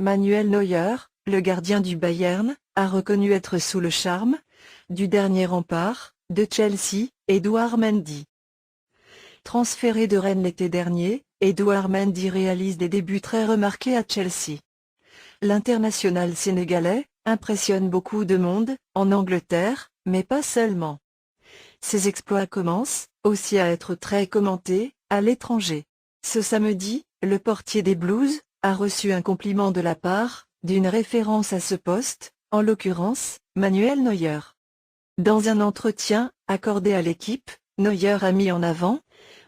Manuel Neuer, le gardien du Bayern, a reconnu être sous le charme du dernier rempart de Chelsea, Edouard Mendy. Transféré de Rennes l'été dernier, Edouard Mendy réalise des débuts très remarqués à Chelsea. L'international sénégalais impressionne beaucoup de monde, en Angleterre, mais pas seulement. Ses exploits commencent aussi à être très commentés à l'étranger. Ce samedi, le portier des Blues a reçu un compliment de la part d'une référence à ce poste, en l'occurrence, Manuel Neuer. Dans un entretien accordé à l'équipe, Neuer a mis en avant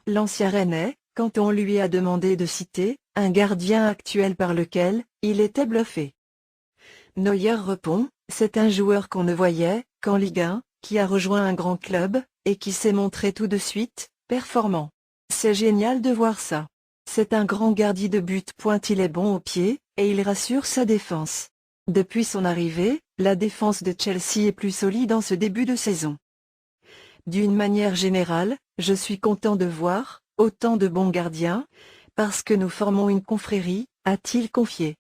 l'ancien Rennais, quand on lui a demandé de citer un gardien actuel par lequel il était bluffé. Neuer répond, c'est un joueur qu'on ne voyait qu'en Ligue 1, qui a rejoint un grand club, et qui s'est montré tout de suite performant. C'est génial de voir ça. C'est un grand gardien de but. Il est bon au pied, et il rassure sa défense. Depuis son arrivée, la défense de Chelsea est plus solide en ce début de saison. D'une manière générale, je suis content de voir autant de bons gardiens, parce que nous formons une confrérie, a-t-il confié.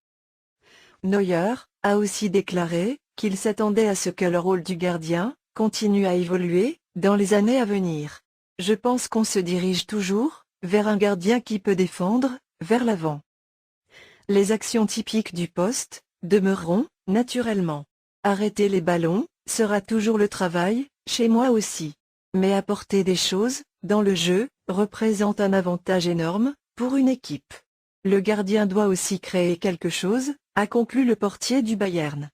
Neuer a aussi déclaré qu'il s'attendait à ce que le rôle du gardien continue à évoluer dans les années à venir. Je pense qu'on se dirige toujours vers un gardien qui peut défendre vers l'avant. Les actions typiques du poste demeureront naturellement. Arrêter les ballons sera toujours le travail, chez moi aussi. Mais apporter des choses dans le jeu représente un avantage énorme pour une équipe. Le gardien doit aussi créer quelque chose, a conclu le portier du Bayern.